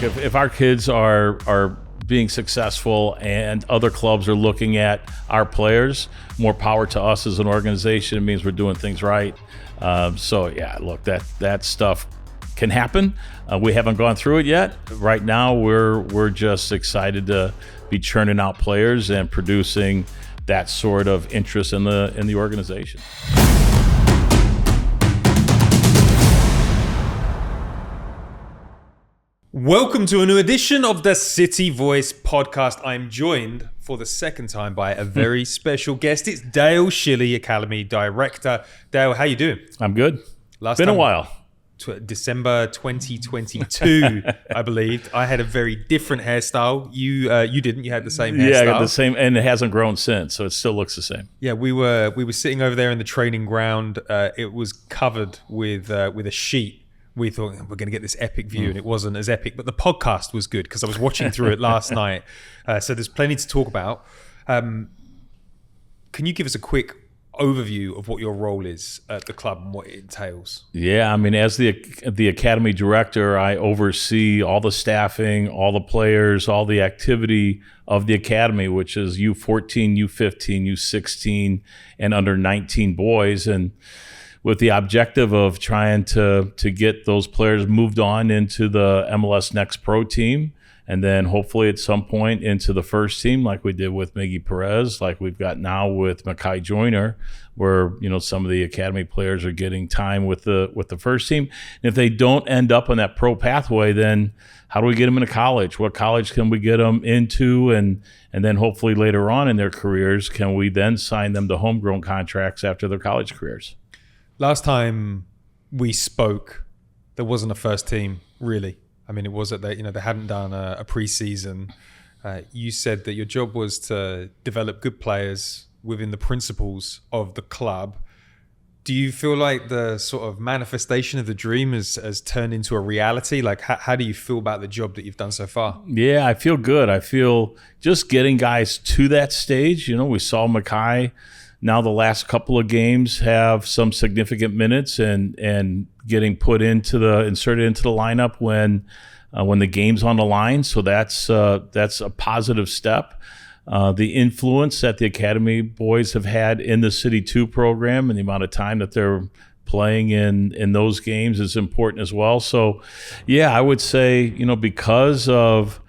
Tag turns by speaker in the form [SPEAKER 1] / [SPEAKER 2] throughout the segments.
[SPEAKER 1] look, if our kids are being successful and other clubs are looking at our players, more power to us as an organization. It means we're doing things right. So yeah, look, that stuff can happen. We haven't gone through it yet. Right now, we're just excited to be churning out players and producing that sort of interest in the organization.
[SPEAKER 2] Welcome to a new edition of the City Voice podcast. I'm joined for the second time by a very special guest. It's Dale Schilly, Academy Director. Dale, how you doing?
[SPEAKER 1] I'm good. Been a while.
[SPEAKER 2] December 2022, I believe. I had a very different hairstyle. You didn't. You had the same hairstyle.
[SPEAKER 1] Yeah, I got the same, and it hasn't grown since, so it still looks the same.
[SPEAKER 2] Yeah, we were sitting over there in the training ground. It was covered with a sheet. We thought we're going to get this epic view, and it wasn't as epic. But the podcast was good because I was watching through it last night. So there's plenty to talk about. Can you give us a quick overview of what your role is at the club and what it entails?
[SPEAKER 1] Yeah, I mean, as the Academy Director, I oversee all the staffing, all the players, all the activity of the Academy, which is U14, U15, U16, and under 19 boys. And with the objective of trying to get those players moved on into the MLS Next Pro team, and then hopefully at some point into the first team, like we did with Miggy Perez, like we've got now with Makai Joyner, where some of the Academy players are getting time with the first team. And if they don't end up on that pro pathway, then how do we get them into college? What college can we get them into? And then hopefully later on in their careers, can we then sign them to homegrown contracts after their college careers?
[SPEAKER 2] Last time we spoke, there wasn't a first team, really. I mean, it was that they hadn't done a preseason. You said that your job was to develop good players within the principles of the club. Do you feel like the sort of manifestation of the dream has turned into a reality? Like, how do you feel about the job that you've done so far?
[SPEAKER 1] Yeah, I feel good. I feel just getting guys to that stage. We saw Makai now the last couple of games have some significant minutes and getting inserted into the lineup when the game's on the line. So that's a positive step. The influence that the Academy boys have had in the City 2 program and the amount of time that they're playing in those games is important as well. So yeah, I would say, because of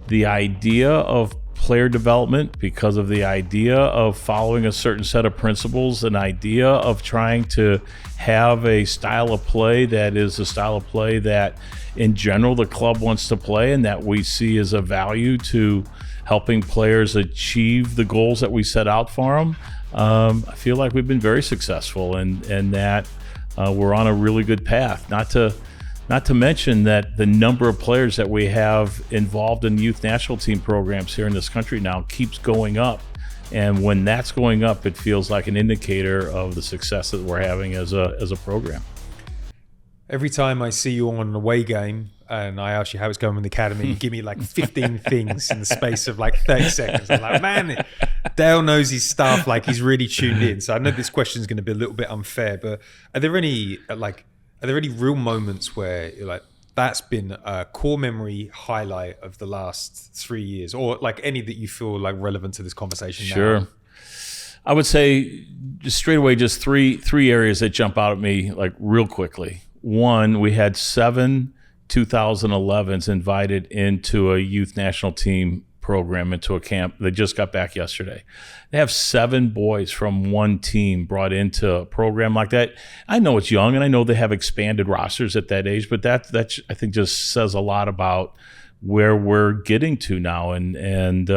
[SPEAKER 1] the idea of player development, because of the idea of following a certain set of principles, an idea of trying to have a style of play that is a style of play that in general the club wants to play and that we see as a value to helping players achieve the goals that we set out for them. I feel like we've been very successful and that we're on a really good path. Not to mention that the number of players that we have involved in youth national team programs here in this country now keeps going up. And when that's going up, it feels like an indicator of the success that we're having as a program.
[SPEAKER 2] Every time I see you on an away game and I ask you how it's going with the Academy, you give me like 15 things in the space of like 30 seconds. I'm like, man, Dale knows his stuff, like he's really tuned in. So I know this question is going to be a little bit unfair, but are there any real moments where you're like, that's been a core memory highlight of the last 3 years, or like any that you feel like relevant to this conversation now?
[SPEAKER 1] Sure. I would say just straight away, just three areas that jump out at me like real quickly. One, we had 7 2011s invited into a youth national team program, into a camp. They just got back yesterday. They have 7 boys from one team brought into a program like that. I know it's young, and I know they have expanded rosters at that age, but that I think just says a lot about where we're getting to now, and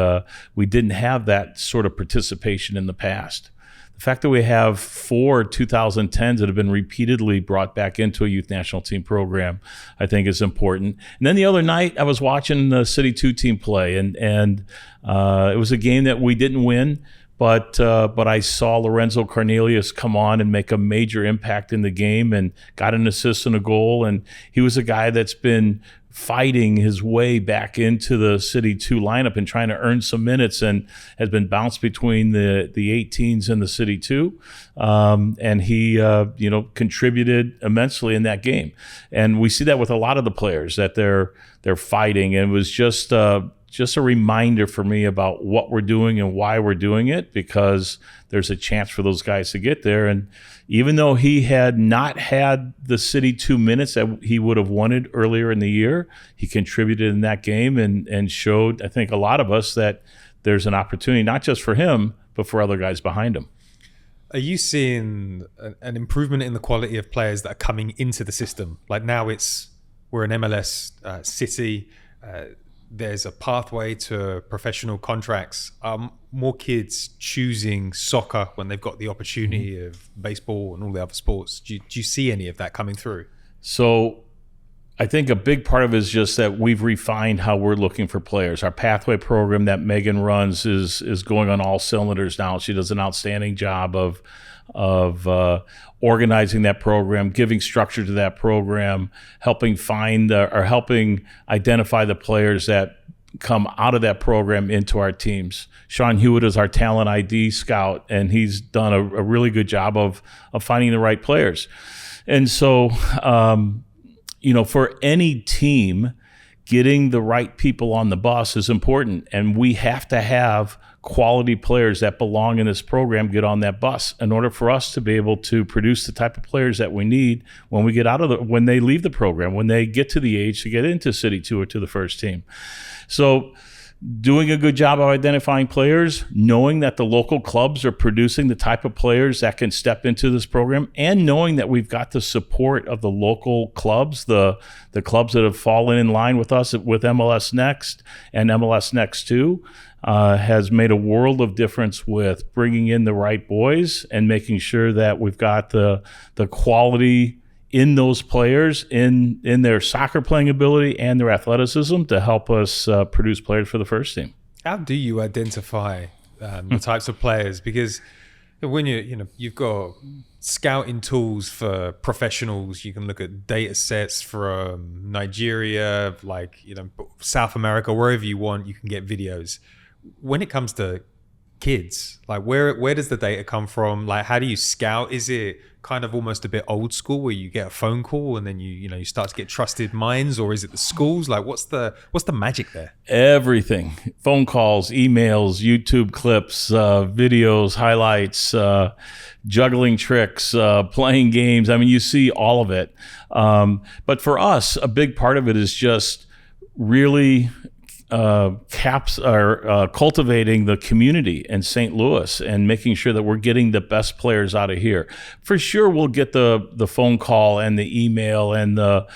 [SPEAKER 1] we didn't have that sort of participation in the past. The fact that we have 4 2010s that have been repeatedly brought back into a youth national team program, I think is important. And then the other night, I was watching the City 2 team play, and it was a game that we didn't win, but I saw Lorenzo Cornelius come on and make a major impact in the game and got an assist and a goal. And he was a guy that's been fighting his way back into the City 2 lineup and trying to earn some minutes, and has been bounced between the 18s and the City 2. And he, contributed immensely in that game. And we see that with a lot of the players, that they're fighting. And it was just a reminder for me about what we're doing and why we're doing it, because there's a chance for those guys to get there. And even though he had not had the City 2 minutes that he would have wanted earlier in the year, he contributed in that game and showed, I think, a lot of us that there's an opportunity, not just for him, but for other guys behind him.
[SPEAKER 2] Are you seeing an improvement in the quality of players that are coming into the system? Like now we're an MLS city. There's a pathway to professional contracts. More kids choosing soccer when they've got the opportunity of baseball and all the other sports. Do you see any of that coming through?
[SPEAKER 1] So I think a big part of it is just that we've refined how we're looking for players. Our pathway program that Megan runs is going on all cylinders now. She does an outstanding job of organizing that program, giving structure to that program, helping helping identify the players that come out of that program into our teams. Sean Hewitt is our talent ID scout, and he's done a really good job of finding the right players. And so, for any team, getting the right people on the bus is important, and we have to have quality players that belong in this program get on that bus in order for us to be able to produce the type of players that we need when we get when they leave the program, when they get to the age to get into City 2 or to the first team. So doing a good job of identifying players, knowing that the local clubs are producing the type of players that can step into this program, and knowing that we've got the support of the local clubs, the clubs that have fallen in line with us with MLS Next and MLS Next 2, has made a world of difference with bringing in the right boys and making sure that we've got the quality in those players, in their soccer playing ability and their athleticism, to help us produce players for the first team.
[SPEAKER 2] How do you identify the types of players? Because when you've got scouting tools for professionals, you can look at data sets from Nigeria, South America, wherever you want, you can get videos. When it comes to kids, where does the data come from? How do you scout? Is it kind of almost a bit old school where you get a phone call and then you start to get trusted minds, or is it the schools? What's the magic there?
[SPEAKER 1] Everything. Phone calls, emails, YouTube clips, videos, highlights, juggling tricks, playing games. I mean, you see all of it. But for us, a big part of it is just really cultivating the community in St. Louis and making sure that we're getting the best players out of here. For sure, we'll get the phone call and the email and the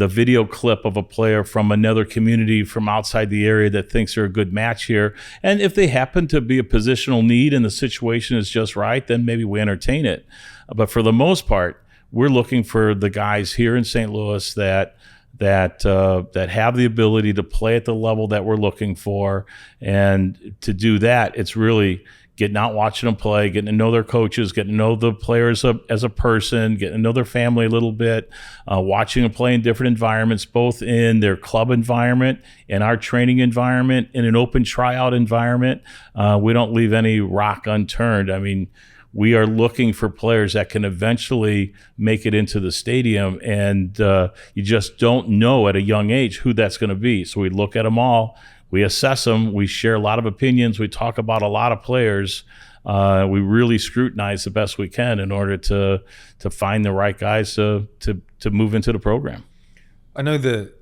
[SPEAKER 1] video clip of a player from another community from outside the area that thinks they're a good match here. And if they happen to be a positional need and the situation is just right, then maybe we entertain it. But for the most part, we're looking for the guys here in St. Louis that have the ability to play at the level that we're looking for. And to do that, it's really getting out, watching them play, getting to know their coaches, getting to know the players as a person, getting to know their family a little bit, watching them play in different environments, both in their club environment, in our training environment, in an open tryout environment. We don't leave any rock unturned. I mean, we are looking for players that can eventually make it into the stadium, and you just don't know at a young age who that's going to be. So we look at them all, we assess them, we share a lot of opinions, we talk about a lot of players. We really scrutinize the best we can in order to find the right guys to move into the program.
[SPEAKER 2] I know that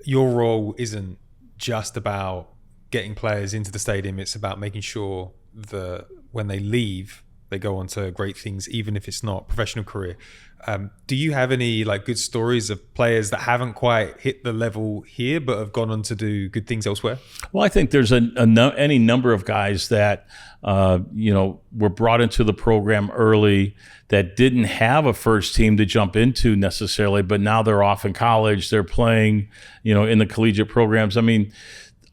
[SPEAKER 2] your role isn't just about getting players into the stadium. It's about making sure that when they leave, they go on to great things, even if it's not a professional career. Do you have any good stories of players that haven't quite hit the level here but have gone on to do good things elsewhere?
[SPEAKER 1] Well, I think there's any number of guys that were brought into the program early that didn't have a first team to jump into necessarily, but now they're off in college, they're playing in the collegiate programs. I mean,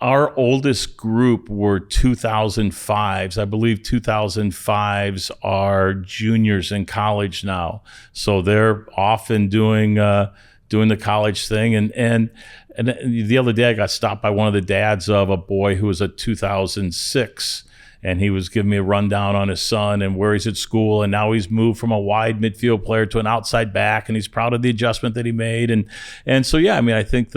[SPEAKER 1] our oldest group were 2005s. I believe 2005s are juniors in college now, so they're often doing the college thing. And the other day I got stopped by one of the dads of a boy who was a 2006. And he was giving me a rundown on his son and where he's at school. And now he's moved from a wide midfield player to an outside back. And he's proud of the adjustment that he made. And so, yeah, I mean, I think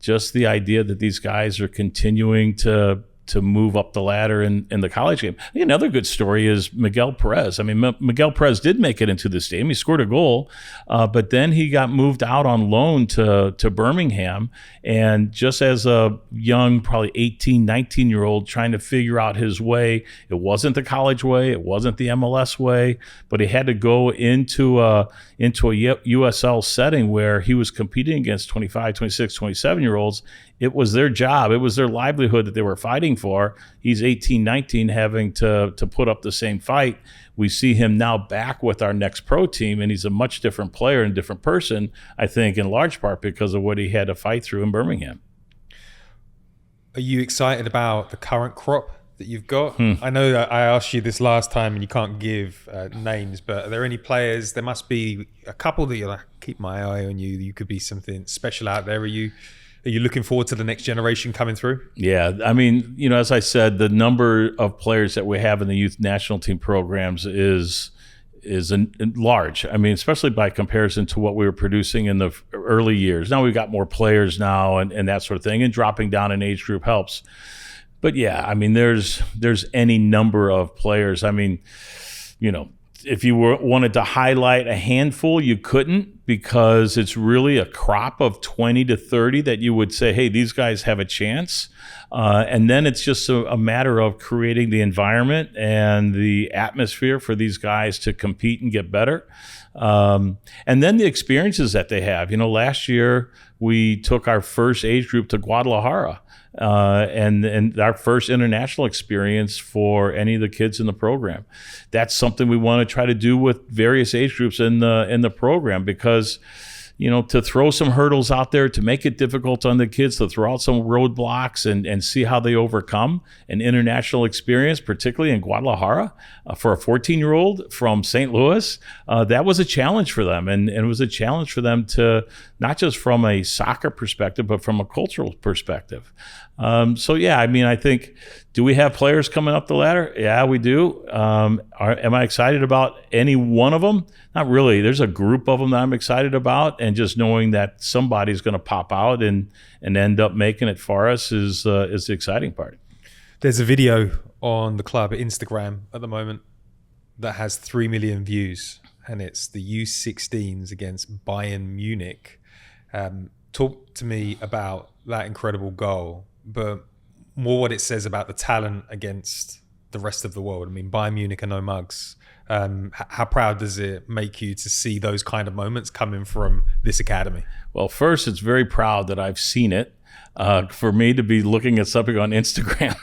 [SPEAKER 1] just the idea that these guys are continuing to move up the ladder in the college game. I think another good story is Miguel Perez. I mean, Miguel Perez did make it into this game. He scored a goal, but then he got moved out on loan to Birmingham. And just as a young, probably 18, 19-year-old trying to figure out his way, it wasn't the college way, it wasn't the MLS way, but he had to go into a USL setting where he was competing against 25, 26, 27-year-olds. It was their job. It was their livelihood that they were fighting for. He's 18, 19, having to put up the same fight. We see him now back with our next pro team, and he's a much different player and a different person, I think, in large part because of what he had to fight through in Birmingham.
[SPEAKER 2] Are you excited about the current crop that you've got? I know that I asked you this last time and you can't give names, but are there any players? There must be a couple that you're like, keep my eye on you. You could be something special out there. Are you looking forward to the next generation coming through? Yeah,
[SPEAKER 1] I mean, as I said, the number of players that we have in the youth national team programs is large. I mean, especially by comparison to what we were producing in the early years. Now we've got more players now and that sort of thing, and dropping down an age group helps. But yeah, I mean, there's any number of players. I mean, if you wanted to highlight a handful, you couldn't, because it's really a crop of 20 to 30 that you would say, hey, these guys have a chance. And then it's just a matter of creating the environment and the atmosphere for these guys to compete and get better. And then the experiences that they have. Last year we took our first age group to Guadalajara. And our first international experience for any of the kids in the program. That's something we want to try to do with various age groups in the program, because to throw some hurdles out there, to make it difficult on the kids, to throw out some roadblocks and see how they overcome an international experience, particularly in Guadalajara, for a 14-year-old from St. Louis, that was a challenge for them. And it was a challenge for them to, not just from a soccer perspective, but from a cultural perspective. So, yeah, I mean, I think, do we have players coming up the ladder? Yeah, we do. Am I excited about any one of them? Not really. There's a group of them that I'm excited about, and just knowing that somebody's going to pop out and end up making it for us is the exciting part.
[SPEAKER 2] There's a video on the club Instagram at the moment that has 3 million views, and it's the U16s against Bayern Munich. Talk to me about that incredible goal, but more what it says about the talent against the rest of the world. I mean, Bayern Munich are no mugs. How proud does it make you to see those kind of moments coming from this academy?
[SPEAKER 1] Well, first, it's very proud that I've seen it. For me to be looking at something on Instagram,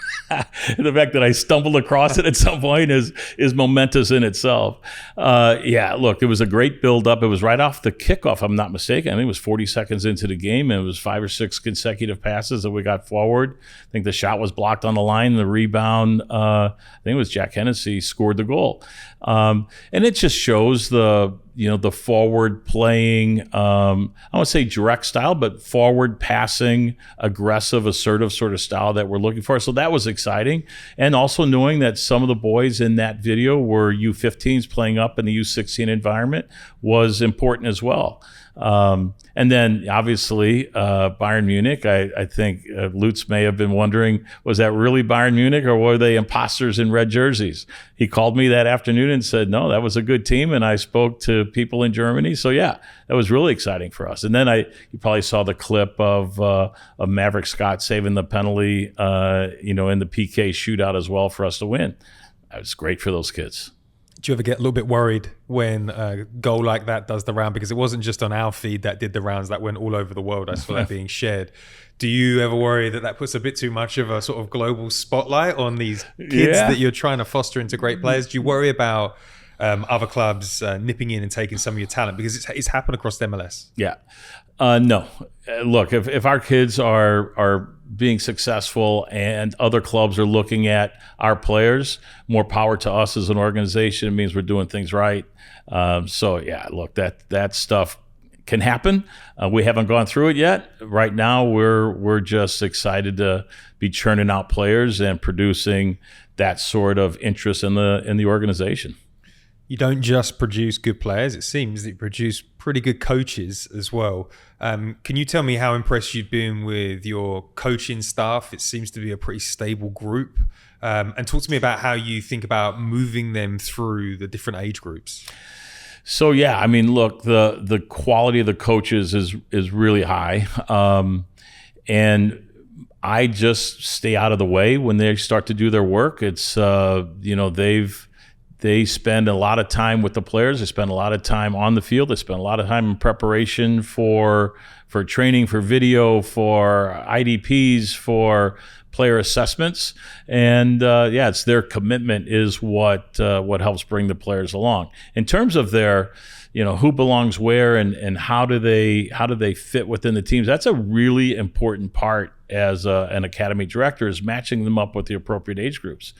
[SPEAKER 1] the fact that I stumbled across it at some point is momentous in itself. Yeah, look, it was a great build-up. It was right off the kickoff, I'm not mistaken. I think it was 40 seconds into the game, and it was 5 or 6 consecutive passes that we got forward. I think the shot was blocked on the line. The rebound, I think it was Jack Hennessy, scored the goal. And it just shows the forward playing, I won't say direct style, but forward passing, aggressive, assertive sort of style that we're looking for. So that was exciting. And also knowing that some of the boys in that video were U15s playing up in the U16 environment was important as well. And then obviously Bayern Munich, I think Lutz may have been wondering, was that really Bayern Munich or were they imposters in red jerseys? He called me that afternoon and said, no, that was a good team. And I spoke to people in Germany. So yeah, that was really exciting for us. And then you probably saw the clip of Maverick Scott saving the penalty, in the PK shootout as well for us to win. That was great for those kids.
[SPEAKER 2] Do you ever get a little bit worried when a goal like that does the round? Because it wasn't just on our feed that did the rounds, that went all over the world. I saw that being shared. Do you ever worry that puts a bit too much of a sort of global spotlight on these kids that you're trying to foster into great players? Do you worry about other clubs nipping in and taking some of your talent? Because it's happened across the MLS.
[SPEAKER 1] Yeah. No. Look, if our kids are being successful and other clubs are looking at our players, more power to us as an organization. It means we're doing things right. So yeah, look, that stuff can happen. We haven't gone through it yet. Right now, we're just excited to be churning out players and producing that sort of interest in the organization.
[SPEAKER 2] You don't just produce good players. It seems that you produce pretty good coaches as well. Can you tell me how impressed you've been with your coaching staff? It seems to be a pretty stable group. And talk to me about how you think about moving them through the different age groups.
[SPEAKER 1] So yeah, I mean, look, the quality of the coaches is really high, and I just stay out of the way when they start to do their work. It's they spend a lot of time with the players. They spend a lot of time on the field. They spend a lot of time in preparation for training, for video, for IDPs, for player assessments, and it's their commitment is what helps bring the players along. In terms of their, who belongs where and how do they fit within the teams, that's a really important part as an academy director, is matching them up with the appropriate age groups.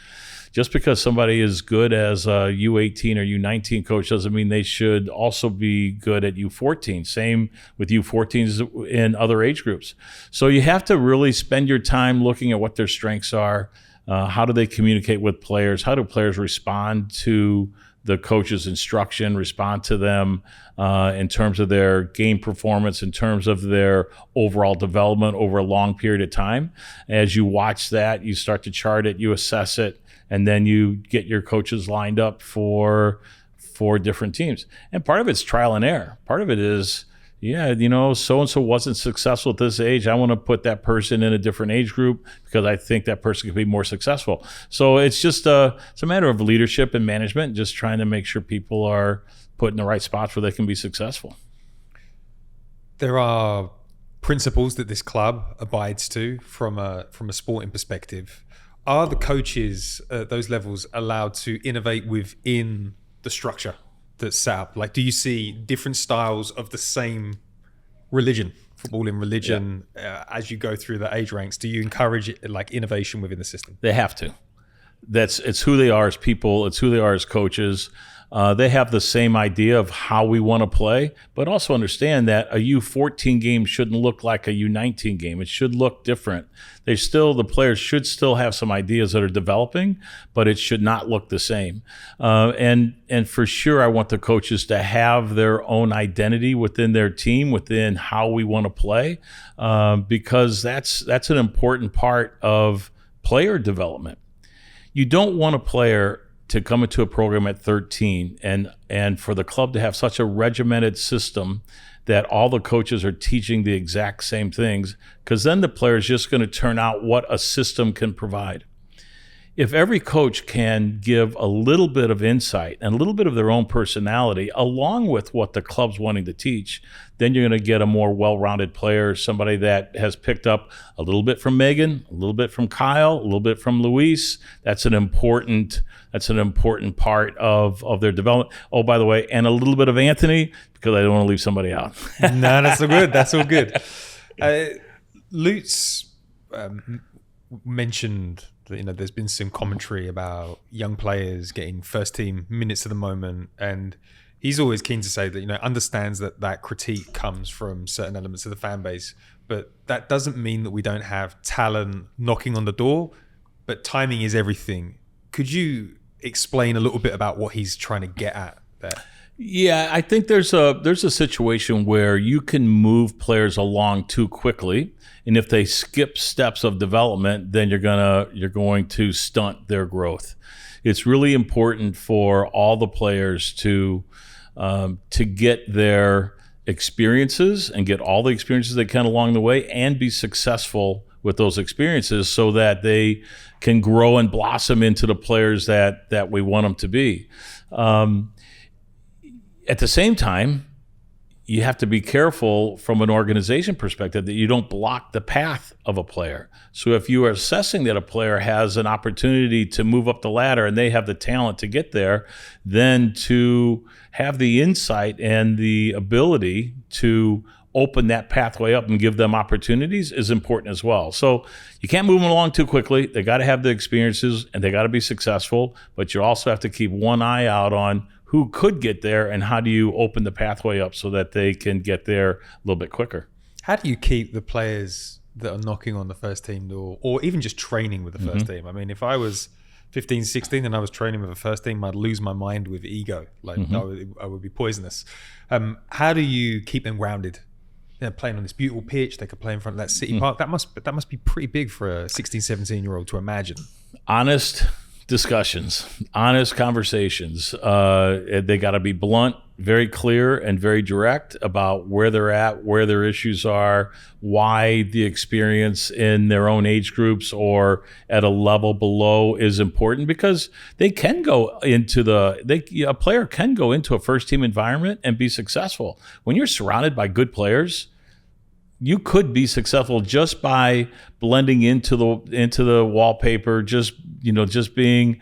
[SPEAKER 1] Just because somebody is good as a U18 or U19 coach doesn't mean they should also be good at U14. Same with U14s in other age groups. So you have to really spend your time looking at what their strengths are. How do they communicate with players? How do players respond to the coach's instruction, respond to them in terms of their game performance, in terms of their overall development over a long period of time? As you watch that, you start to chart it, you assess it, and then you get your coaches lined up for different teams. And part of it's trial and error. Part of it is, so-and-so wasn't successful at this age. I want to put that person in a different age group because I think that person could be more successful. So it's just it's a matter of leadership and management, just trying to make sure people are put in the right spots where they can be successful.
[SPEAKER 2] There are principles that this club abides to from a sporting perspective. Are the coaches at those levels allowed to innovate within the structure that's set up? Like, do you see different styles of the same religion, football in religion, as you go through the age ranks? Do you encourage innovation within the system?
[SPEAKER 1] They have to. It's who they are as people. It's who they are as coaches. They have the same idea of how we want to play, but also understand that a U14 game shouldn't look like a U19 game. It should look different. The players should still have some ideas that are developing, but it should not look the same. And for sure, I want the coaches to have their own identity within their team, within how we want to play, because that's an important part of player development. You don't want a player to come into a program at 13 and for the club to have such a regimented system that all the coaches are teaching the exact same things, because then the player is just going to turn out what a system can provide. If every coach can give a little bit of insight and a little bit of their own personality along with what the club's wanting to teach, then you're going to get a more well-rounded player, somebody that has picked up a little bit from Megan, a little bit from Kyle, a little bit from Luis. That's an important part of their development. Oh, by the way, and a little bit of Anthony, because I don't want to leave somebody out.
[SPEAKER 2] No, that's all good. That's all good. Lutz mentioned that, there's been some commentary about young players getting first team minutes at the moment, and he's always keen to say that, understands that critique comes from certain elements of the fan base, but that doesn't mean that we don't have talent knocking on the door, but timing is everything. Could you explain a little bit about what he's trying to get at there?
[SPEAKER 1] Yeah, I think there's a situation where you can move players along too quickly, and if they skip steps of development, then you're going to stunt their growth. It's really important for all the players to get their experiences and get all the experiences they can along the way and be successful with those experiences so that they can grow and blossom into the players that we want them to be. At the same time, you have to be careful from an organization perspective that you don't block the path of a player. So if you are assessing that a player has an opportunity to move up the ladder and they have the talent to get there, then to have the insight and the ability to open that pathway up and give them opportunities is important as well. So you can't move them along too quickly. They got to have the experiences and they got to be successful, but you also have to keep one eye out on who could get there and how do you open the pathway up so that they can get there a little bit quicker.
[SPEAKER 2] How do you keep the players that are knocking on the first team door or even just training with the first team? I mean, if I was 15, 16 and I was training with the first team, I'd lose my mind with ego. Like I would be poisonous. How do you keep them grounded? They're playing on this beautiful pitch. They could play in front of that City Park. That must be pretty big for a 16, 17-year-old to imagine.
[SPEAKER 1] Honest discussions, honest conversations. They got to be blunt, very clear, and very direct about where they're at, where their issues are, why the experience in their own age groups or at a level below is important, because they can go into a player can go into a first team environment and be successful. When you're surrounded by good players, you could be successful just by blending into the wallpaper, just being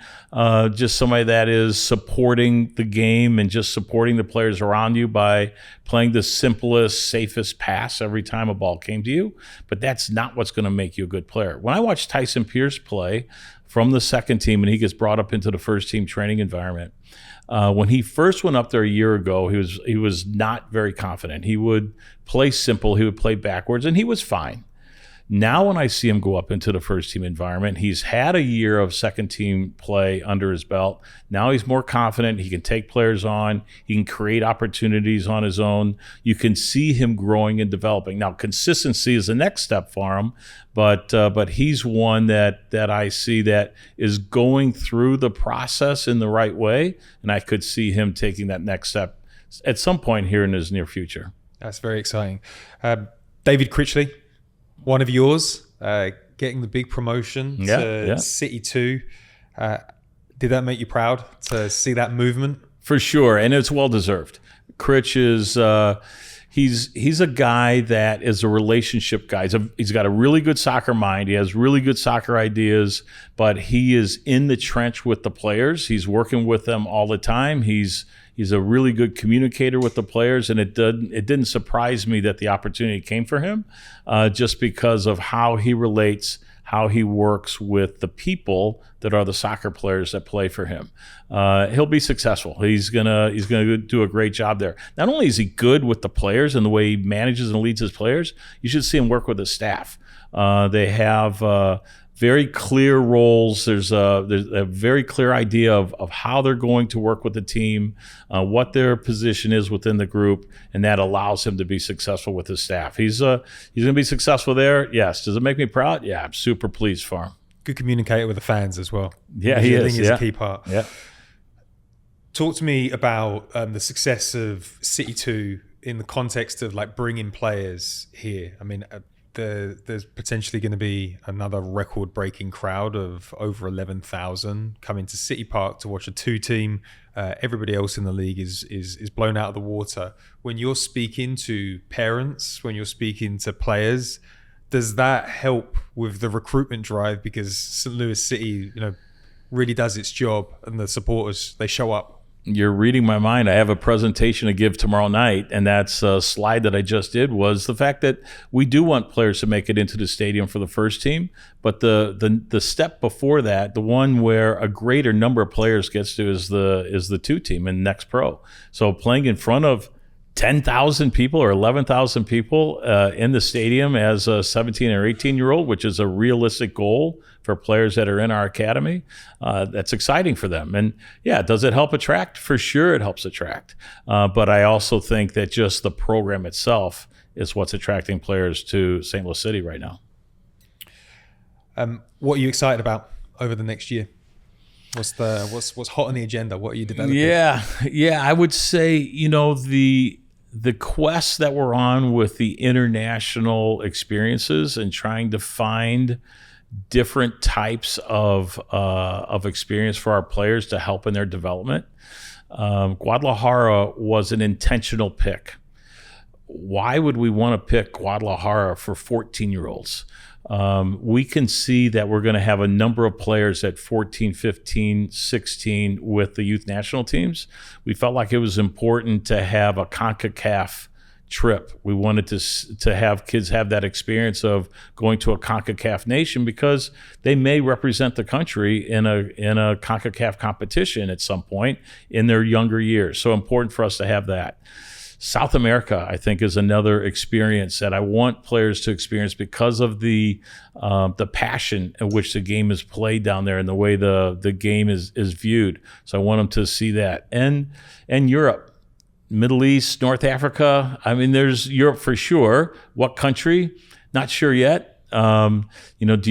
[SPEAKER 1] just somebody that is supporting the game and just supporting the players around you by playing the simplest, safest pass every time a ball came to you. But that's not what's going to make you a good player. When I watch Tyson Pierce play from the second team and he gets brought up into the first team training environment, when he first went up there a year ago, he was not very confident. He would play simple, he would play backwards, and he was fine. Now when I see him go up into the first team environment, he's had a year of second team play under his belt. Now he's more confident. He can take players on. He can create opportunities on his own. You can see him growing and developing. Now consistency is the next step for him, but he's one that I see that is going through the process in the right way, and I could see him taking that next step at some point here in his near future.
[SPEAKER 2] That's very exciting. David Critley, one of yours, getting the big promotion to City 2. Did that make you proud to see that movement? For sure, and it's well-deserved.
[SPEAKER 1] Critch is he's a guy that is a relationship guy. He's got a really good soccer mind. He has really good soccer ideas, but he is in the trench with the players. He's working with them all the time. He's a really good communicator with the players, and it didn't surprise me that the opportunity came for him, just because of how he relates, how he works with the people that are the soccer players that play for him. He'll be successful. He's gonna do a great job there. Not only is he good with the players and the way he manages and leads his players, you should see him work with his staff. They have very clear roles. There's a very clear idea of how they're going to work with the team, what their position is within the group, and that allows him to be successful with his staff. He's going to be successful there. Yes. Does it make me proud? Yeah, I'm super pleased for him.
[SPEAKER 2] Good communicator with the fans as well.
[SPEAKER 1] Yeah, he is.
[SPEAKER 2] I think he's a key part.
[SPEAKER 1] Yeah.
[SPEAKER 2] Talk to me about the success of City 2 in the context of like bringing players here. I mean, there's potentially going to be another record-breaking crowd of over 11,000 coming to City Park to watch a 2-team. Everybody else in the league is blown out of the water. When you're speaking to parents, when you're speaking to players, does that help with the recruitment drive? Because St. Louis City, really does its job, and the supporters, they show up.
[SPEAKER 1] You're reading my mind. I have a presentation to give tomorrow night, and that's a slide that I just did was the fact that we do want players to make it into the stadium for the first team, but the step before that, the one where a greater number of players gets to is the 2 team in Next Pro. So playing in front of 10,000 people or 11,000 people in the stadium as a 17 or 18-year-old, which is a realistic goal for players that are in our academy, that's exciting for them. And yeah, does it help attract? For sure it helps attract. But I also think that just the program itself is what's attracting players to St. Louis City right now.
[SPEAKER 2] What are you excited about over the next year? What's hot on the agenda? What are you developing?
[SPEAKER 1] Yeah. I would say, the quest that we're on with the international experiences and trying to find different types of experience for our players to help in their development. Guadalajara was an intentional pick. why would we want to pick Guadalajara for 14-year-olds? We can see that we're going to have a number of players at 14, 15, 16 with the youth national teams. We felt like it was important to have a CONCACAF trip. We wanted to have kids have that experience of going to a CONCACAF nation because they may represent the country in a CONCACAF competition at some point in their younger years. So important for us to have that. South America, I think, is another experience that I want players to experience because of the passion in which the game is played down there and the way the game is viewed. So I want them to see that. And Europe, Middle East, North Africa. I mean, there's Europe for sure. What country? Not sure yet. Do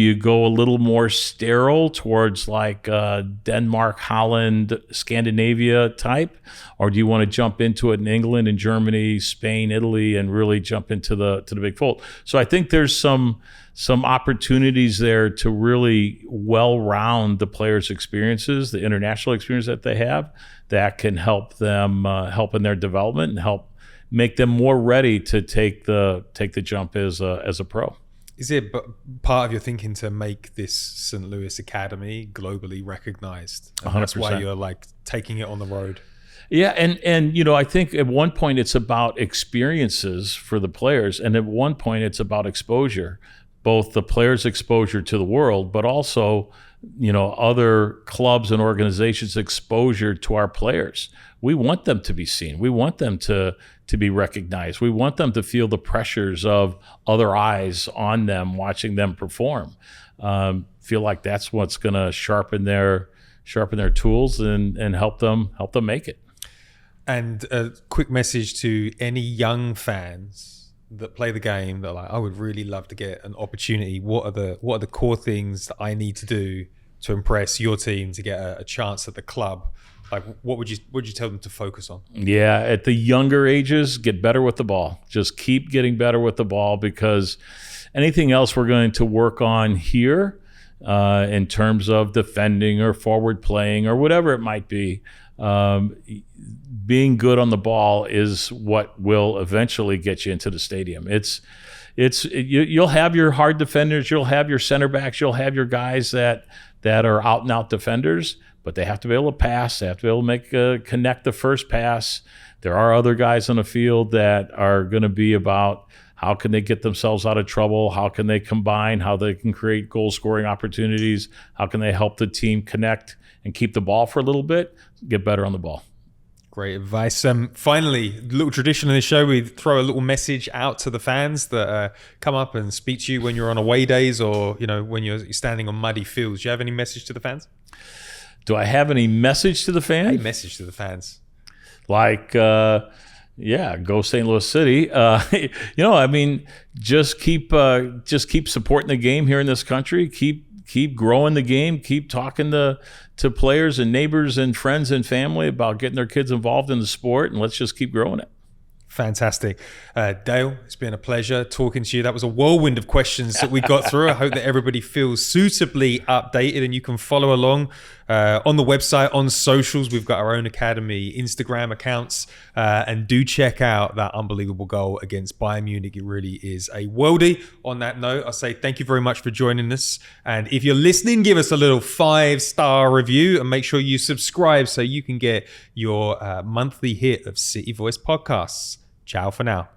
[SPEAKER 1] you go a little more sterile towards like Denmark, Holland, Scandinavia type, or do you want to jump into it in England and Germany, Spain, Italy, and really jump into the big fold? So I think there's some opportunities there to really well-round the players' experiences, the international experience that they have, that can help them help in their development and help make them more ready to take the jump as a pro.
[SPEAKER 2] Is it part of your thinking to make this St. Louis Academy globally recognized? And
[SPEAKER 1] 100%.
[SPEAKER 2] That's why you're like taking it on the road.
[SPEAKER 1] Yeah, and I think at one point it's about experiences for the players, and at one point it's about exposure, both the players' exposure to the world, but also other clubs and organizations' exposure to our players. We want them to be seen. We want them to be recognized. We want them to feel the pressures of other eyes on them, watching them perform. Feel like that's what's going to sharpen their tools and help them make it. And
[SPEAKER 2] a quick message to any young fans that play the game that are like, I would really love to get an opportunity. What are the core things that I need to do to impress your team to get a chance at the club? Like, what would you tell them to focus on?
[SPEAKER 1] Yeah, at the younger ages, get better with the ball. Just keep getting better with the ball, because anything else we're going to work on here in terms of defending or forward playing or whatever it might be, being good on the ball is what will eventually get you into the stadium. You'll have your hard defenders, you'll have your center backs, you'll have your guys that are out and out defenders, but they have to be able to pass. They have to be able to connect the first pass. There are other guys on the field that are going to be about how can they get themselves out of trouble, how can they combine, how they can create goal-scoring opportunities, how can they help the team connect and keep the ball for a little bit, get better on the ball.
[SPEAKER 2] Great advice. Finally, a little tradition in the show, we throw a little message out to the fans that come up and speak to you when you're on away days or when you're standing on muddy fields. Do you have any message to the fans?
[SPEAKER 1] Do I have any message to the fans?
[SPEAKER 2] A message to the fans.
[SPEAKER 1] Like, go St. Louis City. Just keep supporting the game here in this country. Keep growing the game. Keep talking to players and neighbors and friends and family about getting their kids involved in the sport, and let's just keep growing it.
[SPEAKER 2] Fantastic. Dale, it's been a pleasure talking to you. That was a whirlwind of questions that we got through. I hope that everybody feels suitably updated, and you can follow along on the website, on socials. We've got our own Academy Instagram accounts, and do check out that unbelievable goal against Bayern Munich. It really is a worldie. On that note, I'll say thank you very much for joining us. And if you're listening, give us a little 5-star review and make sure you subscribe so you can get your monthly hit of City Voice podcasts. Ciao for now.